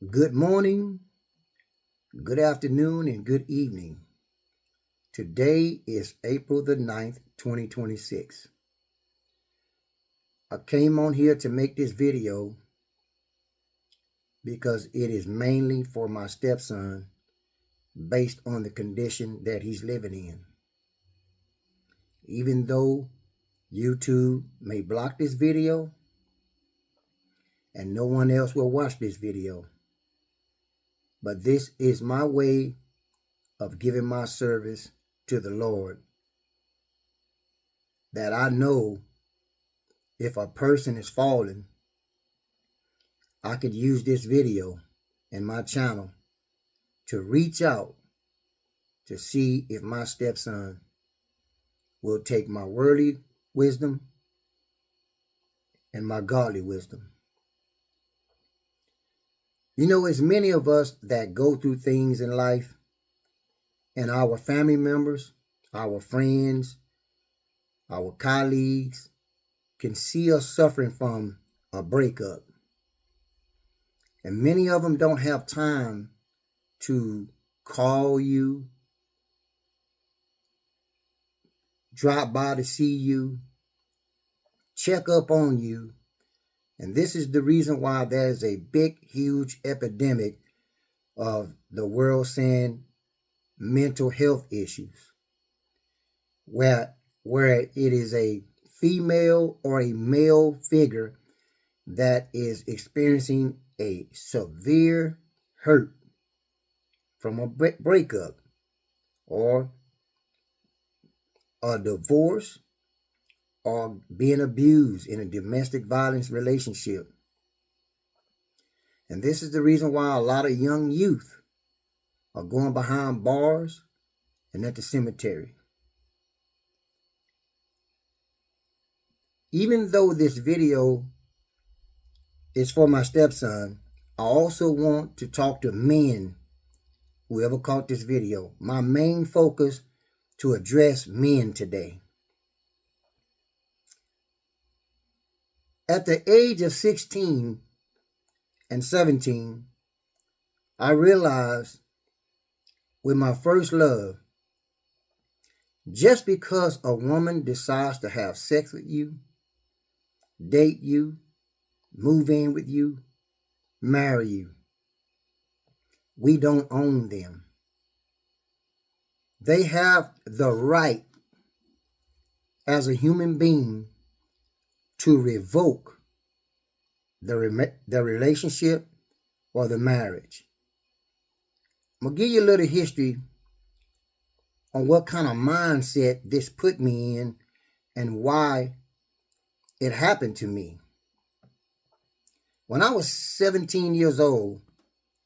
Good morning, good afternoon, and good evening. Today is April the 9th, 2026. I came on here to make this video because it is mainly for my stepson based on the condition that he's living in. Even though YouTube may block this video and no one else will watch this video, but this is my way of giving my service to the Lord, that I know if a person is falling, I could use this video and my channel to reach out to see if my stepson will take my worldly wisdom and my godly wisdom. You know, it's many of us that go through things in life, and our family members, our friends, our colleagues can see us suffering from a breakup. And many of them don't have time to call you, drop by to see you, check up on you. And this is the reason why there's a big, huge epidemic of the world saying mental health issues, where it is a female or a male figure that is experiencing a severe hurt from a breakup or a divorce or being abused in a domestic violence relationship. And this is the reason why a lot of young youth are going behind bars and at the cemetery. Even though this video is for my stepson, I also want to talk to men, whoever caught this video. My main focus to address men today. At the age of 16 and 17, I realized with my first love, just because a woman decides to have sex with you, date you, move in with you, marry you, we don't own them. They have the right as a human being to revoke the relationship or the marriage. I'm going to give you a little history on what kind of mindset this put me in and why it happened to me. When I was 17 years old,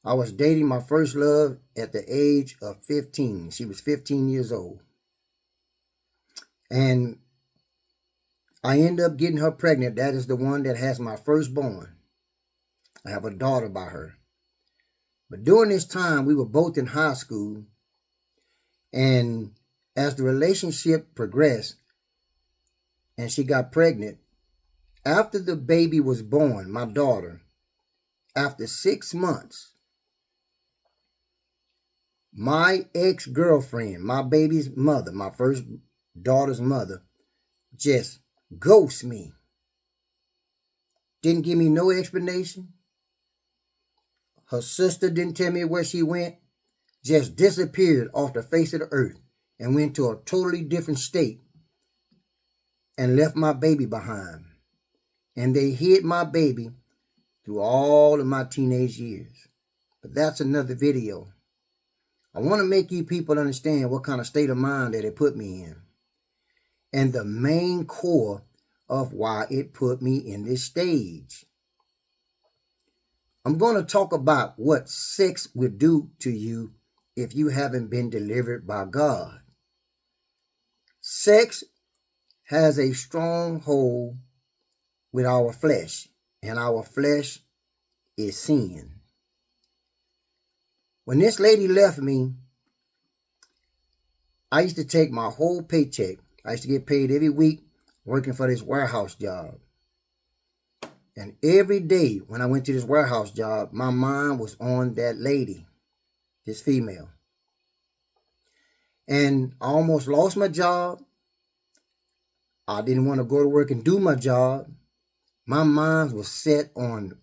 I was dating my first love at the age of 15. She was 15 years old. And I ended up getting her pregnant. That is the one that has my firstborn. I have a daughter by her. But during this time, we were both in high school. And as the relationship progressed and she got pregnant, after the baby was born, my daughter, after 6 months, my ex-girlfriend, my baby's mother, my first daughter's mother, just ghosted me. Didn't give me no explanation. Her sister didn't tell me where she went. Just disappeared off the face of the earth and went to a totally different state and left my baby behind. And they hid my baby through all of my teenage years. But that's another video. I want to make you people understand what kind of state of mind that it put me in, and the main core of why it put me in this stage. I'm going to talk about what sex will do to you if you haven't been delivered by God. Sex has a strong hold with our flesh, and our flesh is sin. When this lady left me, I used to take my whole paycheck. I used to get paid every week working for this warehouse job. And every day when I went to this warehouse job, my mind was on that lady, this female. And I almost lost my job. I didn't want to go to work and do my job. My mind was set on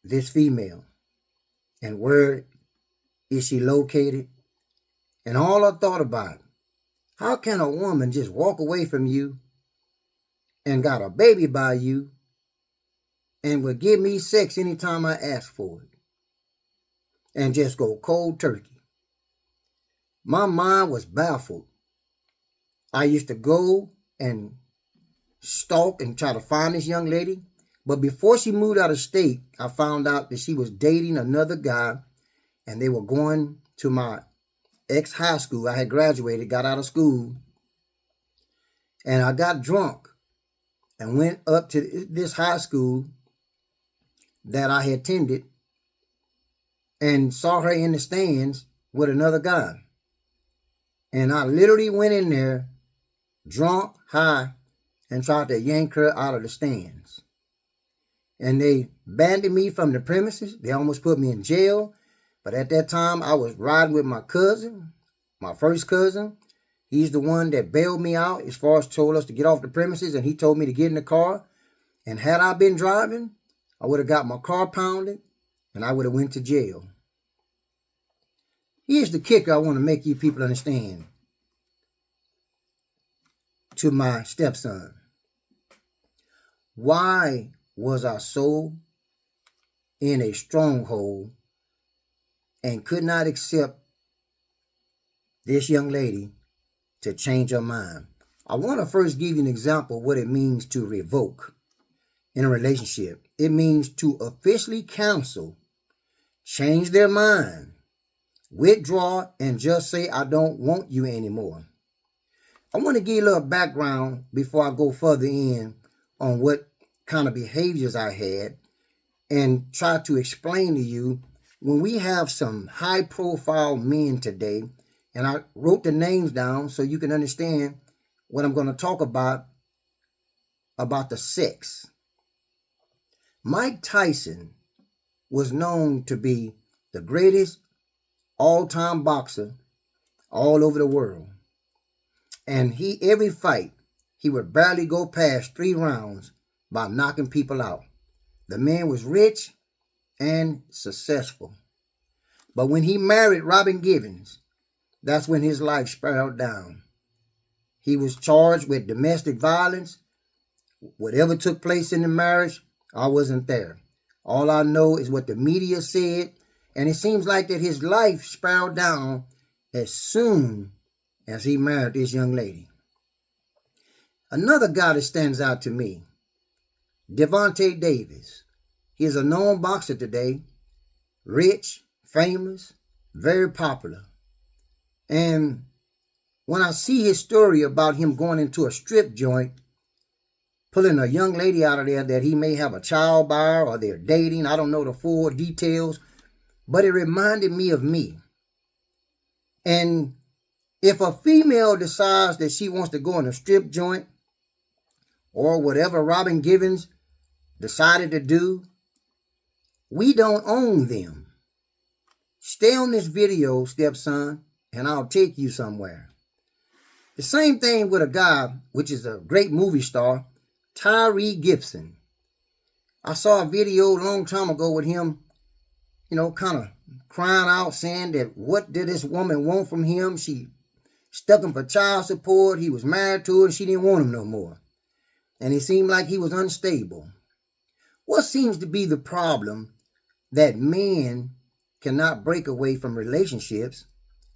this female and where is she located. And all I thought about, how can a woman just walk away from you and got a baby by you and would give me sex anytime I ask for it and just go cold turkey? My mind was baffled. I used to go and stalk and try to find this young lady. But before she moved out of state, I found out that she was dating another guy and they were going to my ex-high school. I had graduated, got out of school, and I got drunk and went up to this high school that I had attended and saw her in the stands with another guy. And I literally went in there drunk, high, and tried to yank her out of the stands. And they banned me from the premises. They almost put me in jail. But at that time, I was riding with my cousin, my first cousin. He's the one that bailed me out as far as told us to get off the premises, and he told me to get in the car. And had I been driving, I would have got my car pounded, and I would have went to jail. Here's the kicker I want to make you people understand to my stepson. Why was I so in a stronghold and could not accept this young lady to change her mind? I want to first give you an example of what it means to revoke in a relationship. It means to officially cancel, change their mind, withdraw, and just say, I don't want you anymore. I want to give you a little background before I go further in on what kind of behaviors I had and try to explain to you when we have some high-profile men today, and I wrote the names down so you can understand what I'm going to talk about the sex. Mike Tyson was known to be the greatest all-time boxer all over the world. And every fight, he would barely go past 3 rounds by knocking people out. The man was rich and successful. But when he married Robin Givens, that's when his life spiraled down. He was charged with domestic violence. Whatever took place in the marriage, I wasn't there. All I know is what the media said, and it seems like that his life spiraled down as soon as he married this young lady. Another guy that stands out to me, Gervonta Davis. He is a known boxer today, rich, famous, very popular. And when I see his story about him going into a strip joint, pulling a young lady out of there that he may have a child by or they're dating, I don't know the full details, but it reminded me of me. And if a female decides that she wants to go in a strip joint or whatever Robin Givens decided to do, we don't own them. Stay on this video, stepson, and I'll take you somewhere. The same thing with a guy, which is a great movie star, Tyree Gibson. I saw a video a long time ago with him, kind of crying out, saying that what did this woman want from him? She stuck him for child support. He was married to her and she didn't want him no more. And it seemed like he was unstable. What seems to be the problem that men cannot break away from relationships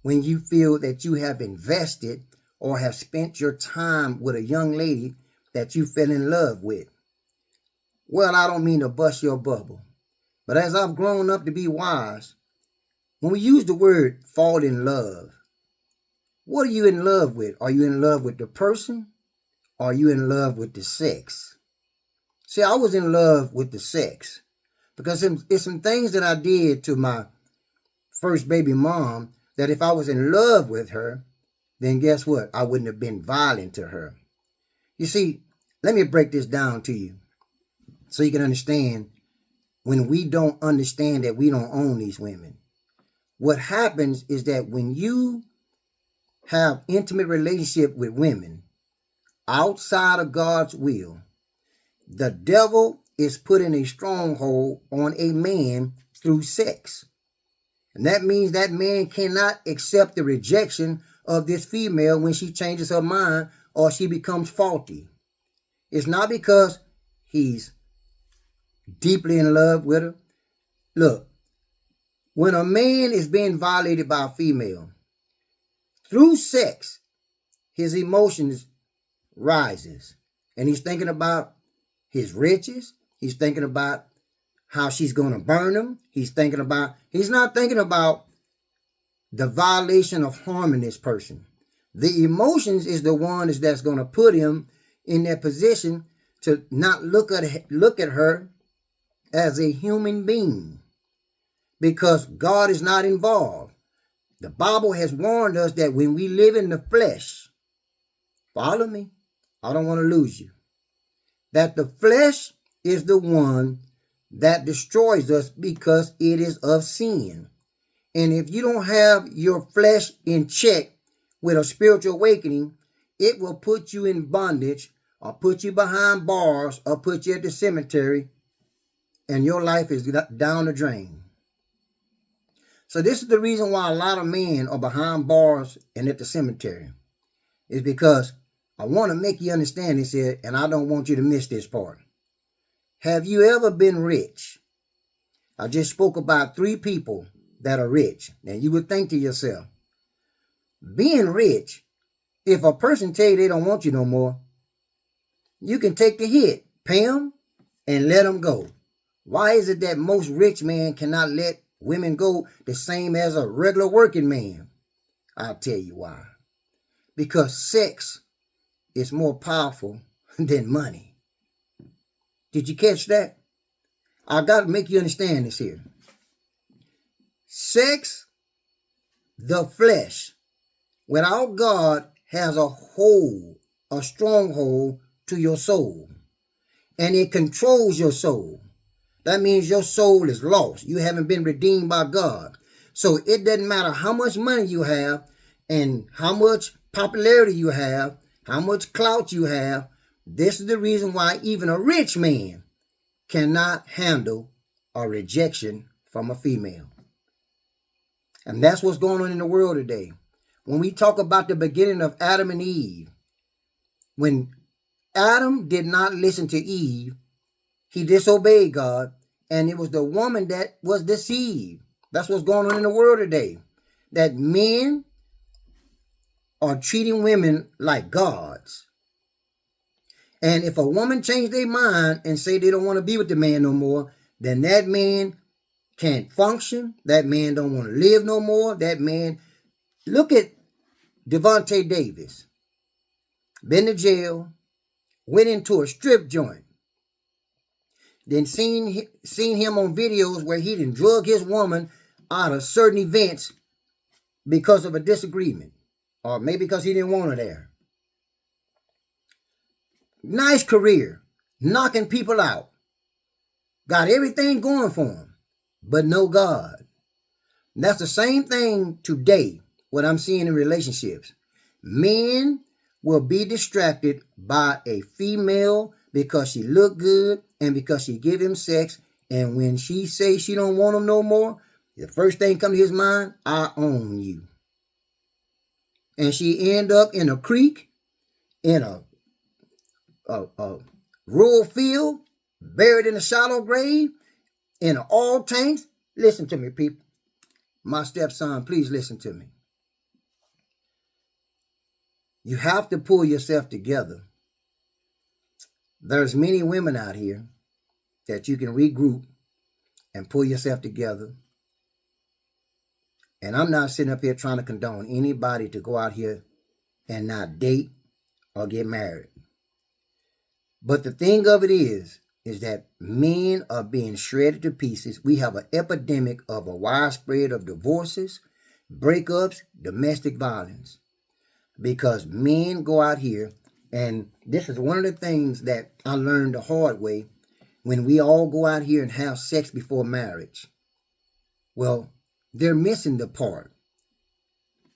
when you feel that you have invested or have spent your time with a young lady that you fell in love with? Well, I don't mean to bust your bubble, but as I've grown up to be wise, when we use the word fall in love, what are you in love with? Are you in love with the person? Or are you in love with the sex? See, I was in love with the sex because it's some things that I did to my first baby mom that if I was in love with her, then guess what? I wouldn't have been violent to her. You see, let me break this down to you. so you can understand when we don't understand that we don't own these women. What happens is that when you have intimate relationship with women outside of God's will, the devil is putting a stronghold on a man through sex. And that means that man cannot accept the rejection of this female when she changes her mind or she becomes faulty. It's not because he's deeply in love with her. Look, when a man is being violated by a female, through sex, his emotions rises. And he's thinking about his riches. He's thinking about how she's going to burn him. He's not thinking about the violation of harming this person. The emotions is the one that's going to put him in that position to not look at her as a human being, because God is not involved. The Bible has warned us that when we live in the flesh, follow me, I don't want to lose you, that the flesh is the one that destroys us because it is of sin. And if you don't have your flesh in check with a spiritual awakening, it will put you in bondage or put you behind bars or put you at the cemetery, and your life is down the drain. So this is the reason why a lot of men are behind bars and at the cemetery. It's because I want to make you understand this here, and I don't want you to miss this part. Have you ever been rich? I just spoke about 3 people that are rich. Now you would think to yourself, being rich, if a person tell you they don't want you no more, you can take the hit, pay them, and let them go. Why is it that most rich men cannot let women go the same as a regular working man? I'll tell you why. Because sex is more powerful than money. Did you catch that? I got to make you understand this here. Sex, the flesh, without God, has a stronghold to your soul. And it controls your soul. That means your soul is lost. You haven't been redeemed by God. So it doesn't matter how much money you have and how much popularity you have, how much clout you have. This is the reason why even a rich man cannot handle a rejection from a female. And that's what's going on in the world today. When we talk about the beginning of Adam and Eve, when Adam did not listen to Eve, he disobeyed God, and it was the woman that was deceived. That's what's going on in the world today. That men are treating women like gods. And if a woman change their mind and say they don't want to be with the man no more, then that man can't function. That man don't want to live no more. That man, look at Devontae Davis. Been to jail, went into a strip joint. Then seen him on videos where he done drug his woman out of certain events because of a disagreement. Or maybe because he didn't want her there. Nice career. Knocking people out. Got everything going for him. But no God. And that's the same thing today, what I'm seeing in relationships. Men will be distracted by a female because she look good and because she give him sex. And when she say she don't want him no more, the first thing come to his mind, I own you. And she end up in a creek, in a rural field, buried in a shallow grave, in all tanks. Listen to me, people. My stepson, please listen to me. You have to pull yourself together. There's many women out here that you can regroup and pull yourself together. And I'm not sitting up here trying to condone anybody to go out here and not date or get married. But the thing of it is that men are being shredded to pieces. We have an epidemic of a widespread of divorces, breakups, domestic violence. Because men go out here, and this is one of the things that I learned the hard way. when we all go out here and have sex before marriage. Well, they're missing the part.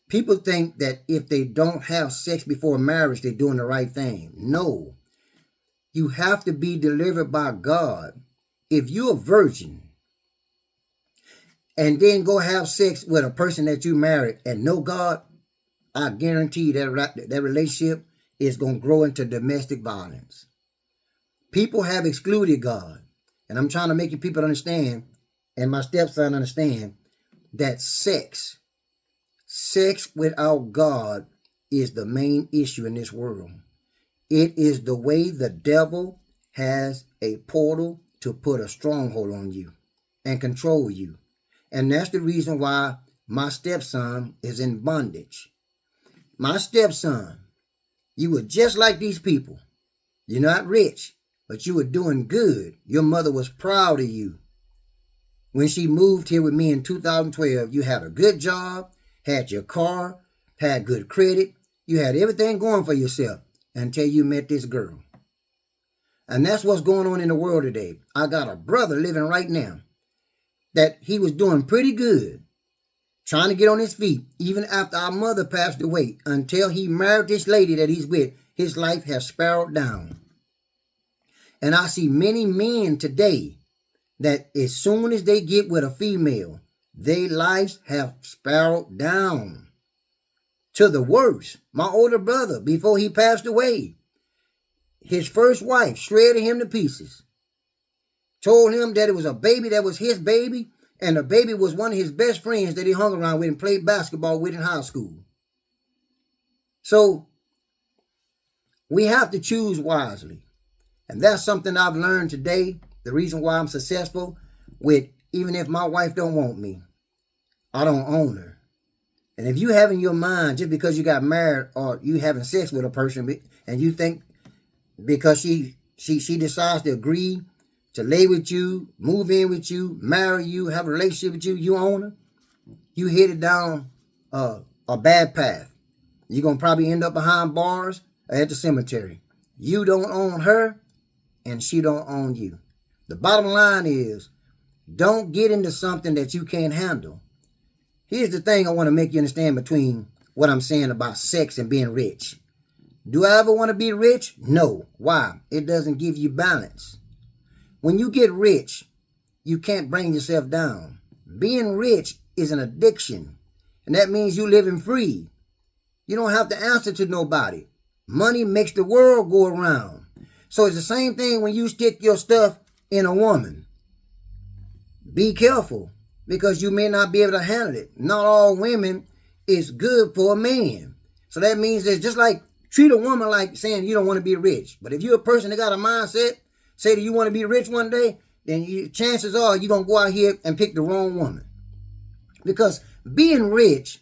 People think that if they don't have sex before marriage, they're doing the right thing. No. You have to be delivered by God. If you're a virgin and then go have sex with a person that you married and know God, I guarantee that relationship is going to grow into domestic violence. People have excluded God. And I'm trying to make you people understand, and my stepson understand, that sex without God is the main issue in this world. It is the way the devil has a portal to put a stronghold on you and control you. And that's the reason why my stepson is in bondage. My stepson, you were just like these people. You're not rich, but you were doing good. Your mother was proud of you. When she moved here with me in 2012, you had a good job, had your car, had good credit. You had everything going for yourself until you met this girl. And that's what's going on in the world today. I got a brother living right now that he was doing pretty good, trying to get on his feet, even after our mother passed away. Until he married this lady that he's with, his life has spiraled down. And I see many men today that as soon as they get with a female, their lives have spiraled down to the worst. My older brother, before he passed away, his first wife shredded him to pieces. Told him that it was a baby that was his baby, and the baby was one of his best friends that he hung around with and played basketball with in high school. So we have to choose wisely. And that's something I've learned today. The reason why I'm successful with, even if my wife don't want me, I don't own her. And if you have in your mind, just because you got married or you having sex with a person and you think because she decides to agree to lay with you, move in with you, marry you, have a relationship with you, you own her, you headed down a bad path. You're going to probably end up behind bars or at the cemetery. You don't own her and she don't own you. The bottom line is, don't get into something that you can't handle. Here's the thing I want to make you understand between what I'm saying about sex and being rich. Do I ever want to be rich? No. Why? It doesn't give you balance. When you get rich, you can't bring yourself down. Being rich is an addiction, and that means you living free. You don't have to answer to nobody. Money makes the world go around. So it's the same thing when you stick your stuff in a woman. Be careful, because you may not be able to handle it. Not all women is good for a man. So that means it's just like treat a woman like saying you don't want to be rich. But if you're a person that got a mindset, say that you want to be rich one day, then chances are you're going to go out here and pick the wrong woman. Because being rich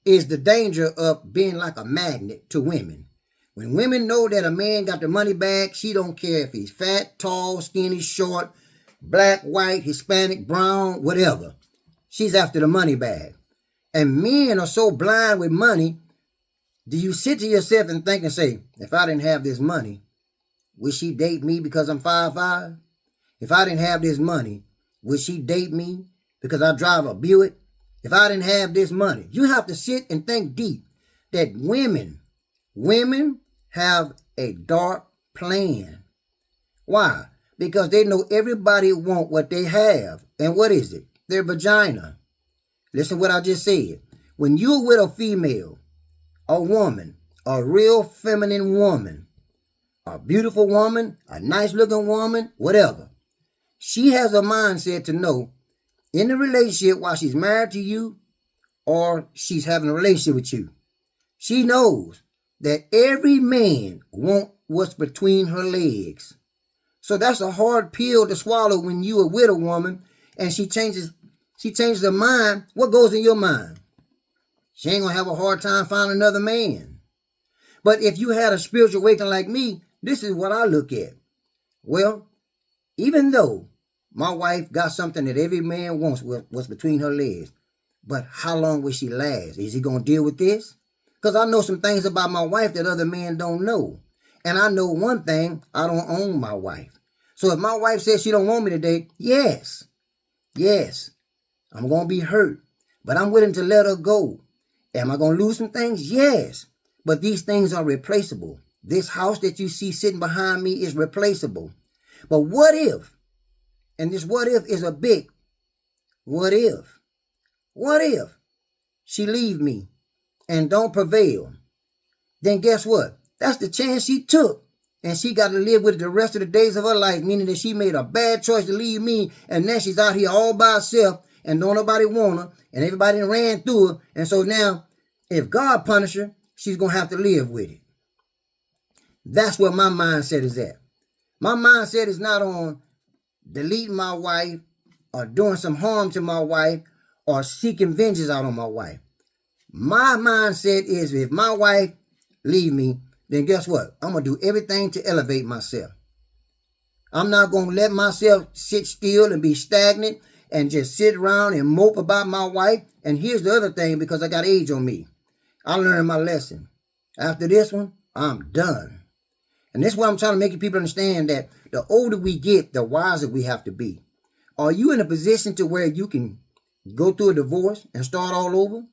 is the danger of being like a magnet to women. When women know that a man got the money bag, she don't care if he's fat, tall, skinny, short, black, white, Hispanic, brown, whatever. She's after the money bag. And men are so blind with money. Do you sit to yourself and think and say, if I didn't have this money, would she date me because I'm 5'5"? If I didn't have this money, would she date me because I drive a Buick? If I didn't have this money, you have to sit and think deep that women have a dark plan. Why? Because they know everybody want what they have. And what is it? Their vagina. Listen to what I just said. When you're with a female, a woman, a real feminine woman, a beautiful woman, a nice looking woman, whatever, she has a mindset to know in the relationship while she's married to you or she's having a relationship with you, she knows that every man wants what's between her legs. So that's a hard pill to swallow when you are with a woman and she changes her mind. What goes in your mind? She ain't gonna have a hard time finding another man. But if you had a spiritual awakening like me, this is what I look at. Well, even though my wife got something that every man wants what's between her legs, but how long will she last? Is he gonna deal with this? Because I know some things about my wife that other men don't know. And I know one thing, I don't own my wife. So if my wife says she don't want me today, yes, I'm going to be hurt, but I'm willing to let her go. Am I going to lose some things? Yes, but these things are replaceable. This house that you see sitting behind me is replaceable. But what if, and this what if is a big what if she leave me and don't prevail? Then guess what? That's the chance she took. And she got to live with it the rest of the days of her life, meaning that she made a bad choice to leave me, and now she's out here all by herself, and don't nobody want her, and everybody ran through her. And so now, if God punish her, she's going to have to live with it. That's where my mindset is at. My mindset is not on deleting my wife or doing some harm to my wife or seeking vengeance out on my wife. My mindset is if my wife leave me, then guess what? I'm going to do everything to elevate myself. I'm not going to let myself sit still and be stagnant and just sit around and mope about my wife. And here's the other thing, because I got age on me. I learned my lesson. After this one, I'm done. And this is why I'm trying to make people understand that the older we get, the wiser we have to be. Are you in a position to where you can go through a divorce and start all over?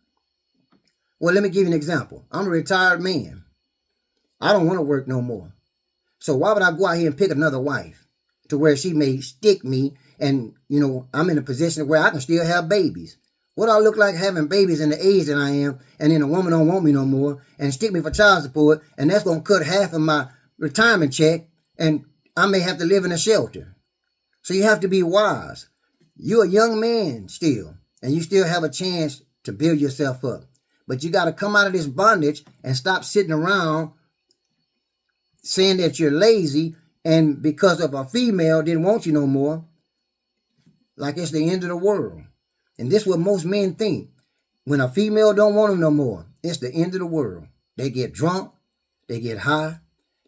Well, let me give you an example. I'm a retired man. I don't want to work no more. So why would I go out here and pick another wife to where she may stick me and, I'm in a position where I can still have babies? What do I look like having babies in the age that I am, and then a woman don't want me no more and stick me for child support, and that's going to cut half of my retirement check, and I may have to live in a shelter. So you have to be wise. You're a young man still, and you still have a chance to build yourself up. But you got to come out of this bondage and stop sitting around saying that you're lazy, and because of a female didn't want you no more, like it's the end of the world. And this is what most men think. When a female don't want them no more, it's the end of the world. They get drunk, they get high,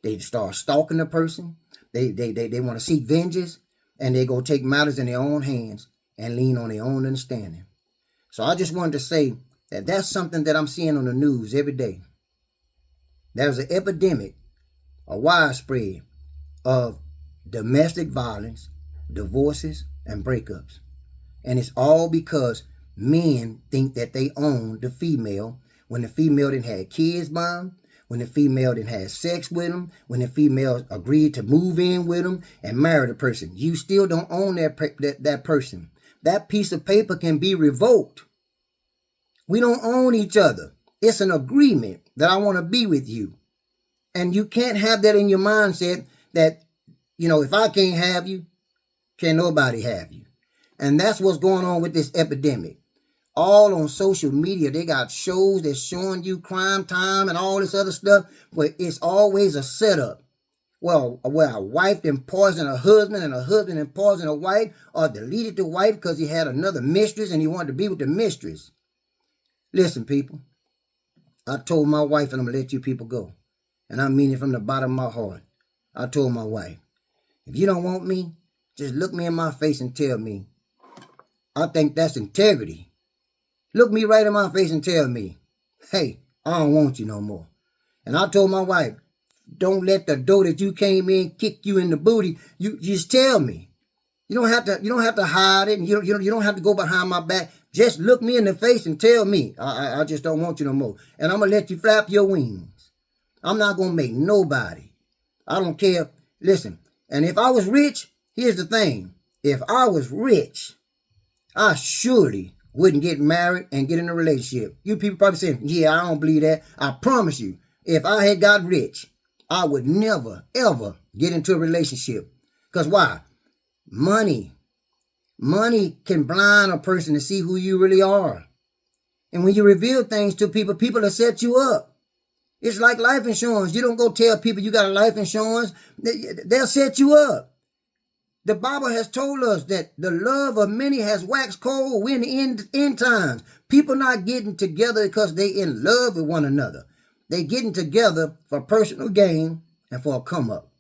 they start stalking the person, they want to seek vengeance, and they go take matters in their own hands and lean on their own understanding. So I just wanted to say that that's something that I'm seeing on the news every day. There's an epidemic, a widespread of domestic violence, divorces, and breakups. And it's all because men think that they own the female when the female didn't have kids by them, when the female didn't have sex with them, when the female agreed to move in with them and marry the person. You still don't own that person. That piece of paper can be revoked. We don't own each other. It's an agreement that I want to be with you. And you can't have that in your mindset that, if I can't have you, can't nobody have you. And that's what's going on with this epidemic. All on social media, they got shows that's showing you crime time and all this other stuff, but it's always a setup. Well, where a wife then poisoned a husband and a husband then poisoned a wife, or deleted the wife because he had another mistress and he wanted to be with the mistress. Listen, people, I told my wife, and I'm going to let you people go. And I mean it from the bottom of my heart. I told my wife, if you don't want me, just look me in my face and tell me. I think that's integrity. Look me right in my face and tell me, hey, I don't want you no more. And I told my wife, don't let the door that you came in kick you in the booty. You just tell me. You don't have to hide it, and you don't have to go behind my back. Just look me in the face and tell me, I just don't want you no more. And I'm going to let you flap your wings. I'm not going to make nobody. I don't care. Listen, and if I was rich, here's the thing. If I was rich, I surely wouldn't get married and get in a relationship. You people probably saying, yeah, I don't believe that. I promise you, if I had got rich, I would never, ever get into a relationship. Because why? Money can blind a person to see who you really are. And when you reveal things to people, people will set you up. It's like life insurance. You don't go tell people you got a life insurance. They'll set you up. The Bible has told us that the love of many has waxed cold. We're in the end times. People not getting together because they in love with one another. They getting together for personal gain and for a come up.